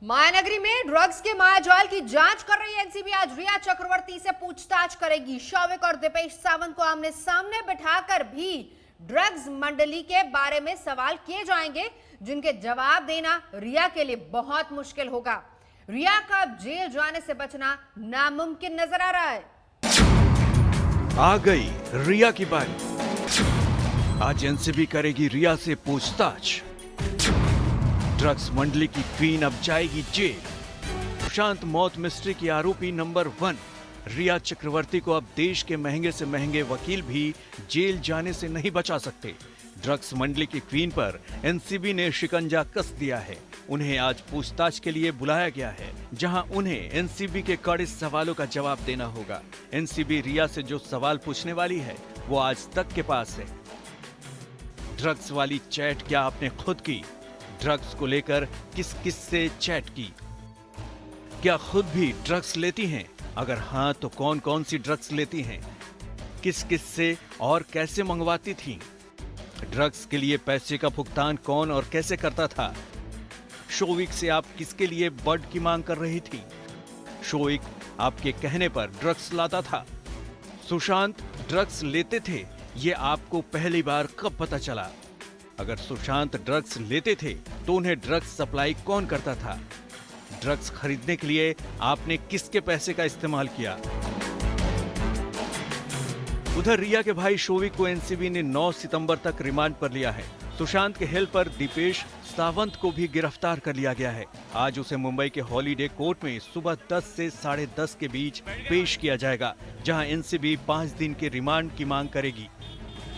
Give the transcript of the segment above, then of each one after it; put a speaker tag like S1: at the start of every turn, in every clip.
S1: मायानगरी में ड्रग्स के मायाजाल की जांच कर रही एनसीबी आज रिया चक्रवर्ती से पूछताछ करेगी। शौविक और दीपेश सावंत को आमने सामने बिठाकर भी ड्रग्स मंडली के बारे में सवाल किए जाएंगे, जिनके जवाब देना रिया के लिए बहुत मुश्किल होगा। रिया का जेल जाने से बचना नामुमकिन नजर आ रहा है।
S2: आ गई रिया की बारी। आज एनसीबी करेगी रिया से पूछताछ। ड्रग्स मंडली की क्वीन अब जाएगी जेल। सुशांत मौत मिस्ट्री की आरोपी नंबर 1 रिया चक्रवर्ती को अब देश के महंगे से महंगे वकील भी जेल जाने से नहीं बचा सकते। ड्रग्स मंडली की क्वीन पर एनसीबी ने शिकंजा कस दिया है। उन्हें आज पूछताछ के लिए बुलाया गया है, जहां उन्हें एनसीबी के कड़े सवालों का जवाब देना होगा। एनसीबी रिया से जो सवाल पूछने वाली है वो आज तक के पास है। ड्रग्स वाली चैट क्या आपने खुद की? ड्रग्स को लेकर किस किस से चैट की? क्या खुद भी ड्रग्स लेती हैं? अगर हाँ तो कौन कौन सी ड्रग्स लेती हैं? किस किस से और कैसे मंगवाती थी? ड्रग्स के लिए पैसे का भुगतान कौन और कैसे करता था? शौविक से आप किसके लिए बड की मांग कर रही थी? शौविक आपके कहने पर ड्रग्स लाता था। सुशांत ड्रग्स लेते थे, ये आपको पहली बार कब पता चला? अगर सुशांत ड्रग्स लेते थे तो उन्हें ड्रग्स सप्लाई कौन करता था? ड्रग्स खरीदने के लिए आपने किसके पैसे का इस्तेमाल किया? उधर रिया के भाई शौविक को एनसीबी ने 9 सितंबर तक रिमांड पर लिया है। सुशांत के हेल्पर दीपेश सावंत को भी गिरफ्तार कर लिया गया है। आज उसे मुंबई के हॉलीडे कोर्ट में सुबह 10 से 10:30 के बीच पेश किया जाएगा, जहां एनसीबी 5 दिन के रिमांड की मांग करेगी।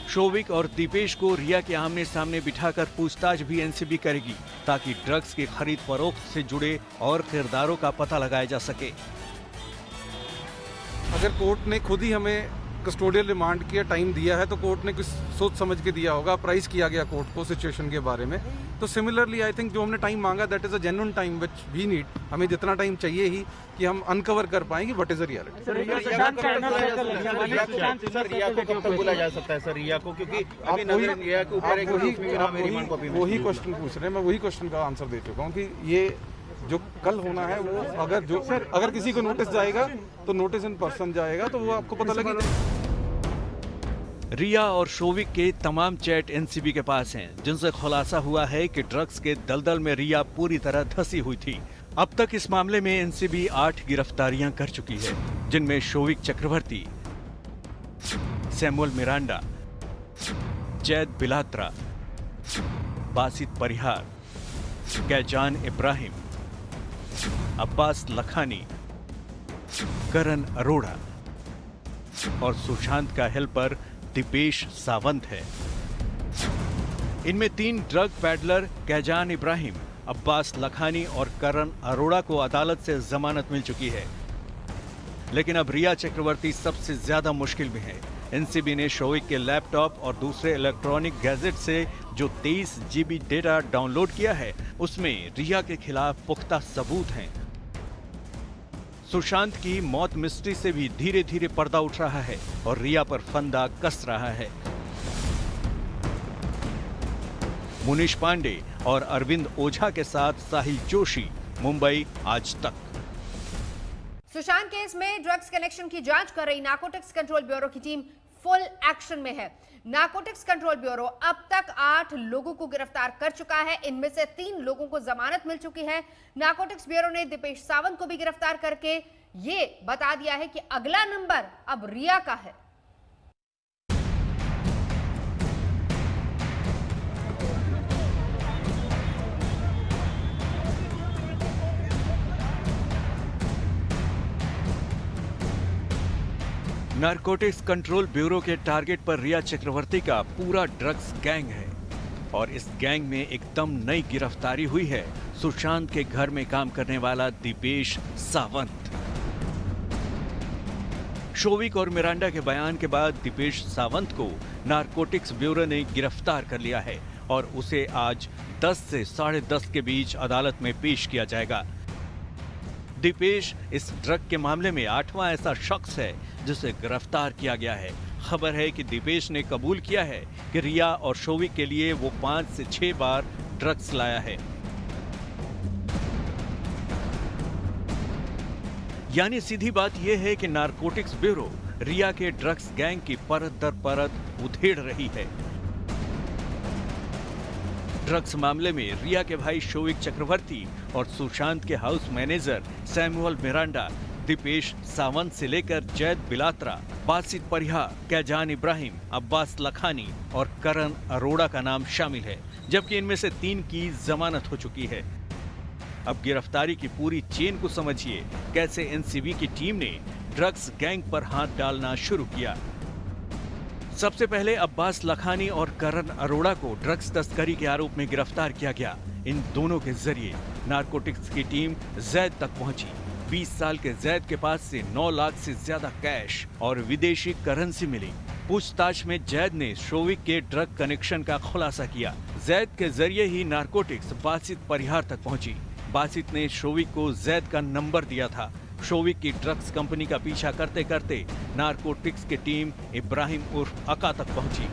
S2: शौविक और दीपेश को रिया के आमने सामने बिठाकर पूछताछ भी एनसीबी करेगी, ताकि ड्रग्स की खरीद फरोख्त से जुड़े और किरदारों का पता लगाया जा सके।
S3: अगर कोर्ट ने खुद ही हमें कस्टोडियल रिमांड किया, टाइम दिया है, तो कोर्ट ने कुछ सोच समझ के दिया होगा। प्राइस किया गया कोर्ट को सिचुएशन के बारे में। तो सिमिलरली आई थिंक जो हमने टाइम मांगा that is a genuine time which we need. हमें जितना टाइम चाहिए ही कि हम अनकवर कर पाएंगे what is the reality.
S4: Sir Riya को कब तक बुलाया जा सकता है सर? रिया को क्योंकि अभी नजर रिया के ऊपर एक
S3: वही क्वेश्चन पूछ रहे हैं। मैं वही क्वेश्चन का आंसर दे चुका हूँ कि ये जो कल होना है वो अगर किसी को नोटिस जाएगा तो नोटिस इन पर्सन जाएगा, तो वो आपको पता लगेगा।
S2: रिया और शौविक के तमाम चैट एनसीबी के पास हैं, जिनसे खुलासा हुआ है कि ड्रग्स के दलदल में रिया पूरी तरह धंसी हुई थी। अब तक इस मामले में एनसीबी 8 गिरफ्तारियां कर चुकी है, जिनमें शौविक चक्रवर्ती, सैमुअल मिरांडा, जैद बिलात्रा, बासित परिहार, कैजान इब्राहिम, अब्बास लखानी, करण अरोड़ा और सुशांत का हेल्पर दीपेश सावंत है। इनमें 3 ड्रग पैडलर कैजान इब्राहिम, अब्बास लखानी और करण अरोड़ा को अदालत से जमानत मिल चुकी है। लेकिन अब रिया चक्रवर्ती सबसे ज्यादा मुश्किल में है। एनसीबी ने शौविक के लैपटॉप और दूसरे इलेक्ट्रॉनिक गैजेट से जो 23 GB डेटा डाउनलोड किया है, उसमें रिया के खिलाफ पुख्ता सबूत हैं। सुशांत की मौत मिस्ट्री से भी धीरे धीरे पर्दा उठ रहा है और रिया पर फंदा कस रहा है। मुनीश पांडे और अरविंद ओझा के साथ साहिल जोशी, मुंबई आज तक।
S1: सुशांत केस में ड्रग्स कनेक्शन की जांच कर रही नारकोटिक्स कंट्रोल ब्यूरो की टीम फुल एक्शन में है। नारकोटिक्स कंट्रोल ब्यूरो अब तक 8 लोगों को गिरफ्तार कर चुका है। इनमें से 3 लोगों को जमानत मिल चुकी है। नारकोटिक्स ब्यूरो ने दीपेश सावंत को भी गिरफ्तार करके ये बता दिया है कि अगला नंबर अब रिया का है।
S2: नारकोटिक्स कंट्रोल ब्यूरो के टारगेट पर रिया चक्रवर्ती का पूरा ड्रग्स गैंग है और इस गैंग में एकदम नई गिरफ्तारी हुई है सुशांत के घर में काम करने वाला दीपेश सावंत। शौविक और मिरांडा के बयान के बाद दीपेश सावंत को नारकोटिक्स ब्यूरो ने गिरफ्तार कर लिया है और उसे आज 10 से 10:30 के बीच अदालत में पेश किया जाएगा। दीपेश इस ड्रग के मामले में 8वां ऐसा शख्स है जिसे गिरफ्तार किया गया है। खबर है कि दीपेश ने कबूल किया है कि रिया और शौविक के लिए वो 5 से 6 बार ड्रग्स लाया है। यानी सीधी बात यह है कि नारकोटिक्स ब्यूरो रिया के ड्रग्स गैंग की परत दर परत उधेड़ रही है। ड्रग्स मामले में रिया के भाई शोविक चक्रवर्ती और सुशांत के house manager Samuel Miranda, Dipesh Sawant से लेकर जैद बिलात्रा, बासित परिहार, कैजान इब्राहिम, अब्बास लखानी और करण अरोड़ा का नाम शामिल है, जबकि इनमें से 3 की जमानत हो चुकी है। अब गिरफ्तारी की पूरी चेन को समझिए, कैसे एनसीबी की टीम ने ड्रग्स गैंग पर हाथ डालना शुरू किया। सबसे पहले अब्बास लखानी और करण अरोड़ा को ड्रग्स तस्करी के आरोप में गिरफ्तार किया गया। इन दोनों के जरिए नारकोटिक्स की टीम जैद तक पहुंची। 20 साल के जैद के पास से 9 लाख से ज्यादा कैश और विदेशी करेंसी मिली। पूछताछ में जैद ने शोविक के ड्रग कनेक्शन का खुलासा किया। जैद के जरिए ही नारकोटिक्स बासित परिहार तक पहुंची। बासित ने शोविक को जैद का नंबर दिया था। शोविक की ड्रग्स कंपनी का पीछा करते करते नारकोटिक्स की टीम इब्राहिम उर्फ अका तक पहुंची।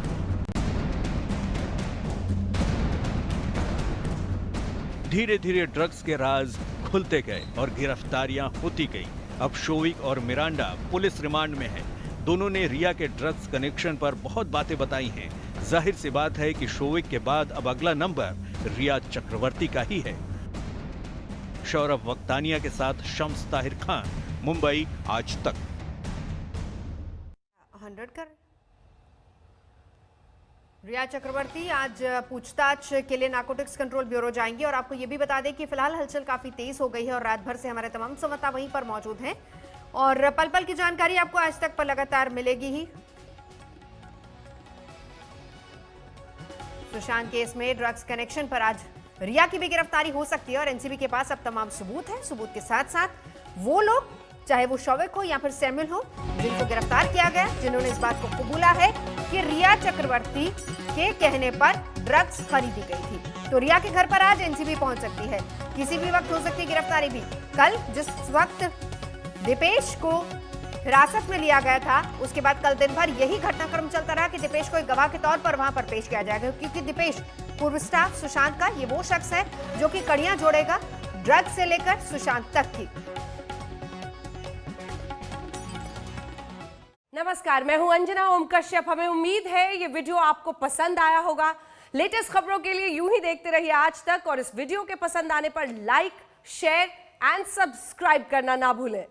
S2: धीरे धीरे ड्रग्स के राज खुलते गए और गिरफ्तारियां होती गई। अब शोविक और मिरांडा पुलिस रिमांड में है। दोनों ने रिया के ड्रग्स कनेक्शन पर बहुत बातें बताई हैं। जाहिर सी बात है कि शोविक के बाद अब अगला नंबर रिया चक्रवर्ती का ही है। सौरभ वक्तानिया के साथ शम्स ताहिर खान, मुंबई, आज तक।
S1: 100 कर रिया चक्रवर्ती आज पूछताछ के लिए नारकोटिक्स कंट्रोल ब्यूरो जाएंगी। और आपको ये भी बता दें कि फिलहाल हलचल काफी तेज हो गई है और रात भर से हमारे तमाम संवाददाता वहीं पर मौजूद हैं और पल पल की जानकारी आपको आज तक पर लगातार मिलेगी ही। सुशांत केस में ड्रग्स कनेक्शन पर आज रिया की भी गिरफ्तारी हो सकती है और एनसीबी के पास अब तमाम सबूत है। सबूत के साथ साथ वो लोग, चाहे वो शौविक हो या फिर सैमुअल हो, जिनको गिरफ्तार किया गया, जिन्होंने इस बात को कबूला है कि रिया चक्रवर्ती के कहने पर ड्रग्स खरीदी गई थी। तो रिया के घर पर आज एनसीबी पहुंच सकती है, किसी भी वक्त हो सकती है गिरफ्तारी भी। कल जिस वक्त दीपेश को हिरासत में लिया गया था, उसके बाद कल दिन भर यही घटनाक्रम चलता रहा कि दीपेश को एक गवाह के तौर पर वहां पर पेश किया जाएगा, क्योंकि दीपेश पूर्व स्टाफ सुशांत का ये वो शख्स है जो कि कड़ियां जोड़ेगा ड्रग्स से लेकर सुशांत तक की।
S5: नमस्कार, मैं हूं अंजना ओम कश्यप। हमें उम्मीद है ये वीडियो आपको पसंद आया होगा। लेटेस्ट खबरों के लिए यूं ही देखते रहिए आज तक और इस वीडियो के पसंद आने पर लाइक, शेयर एंड सब्सक्राइब करना ना भूलें।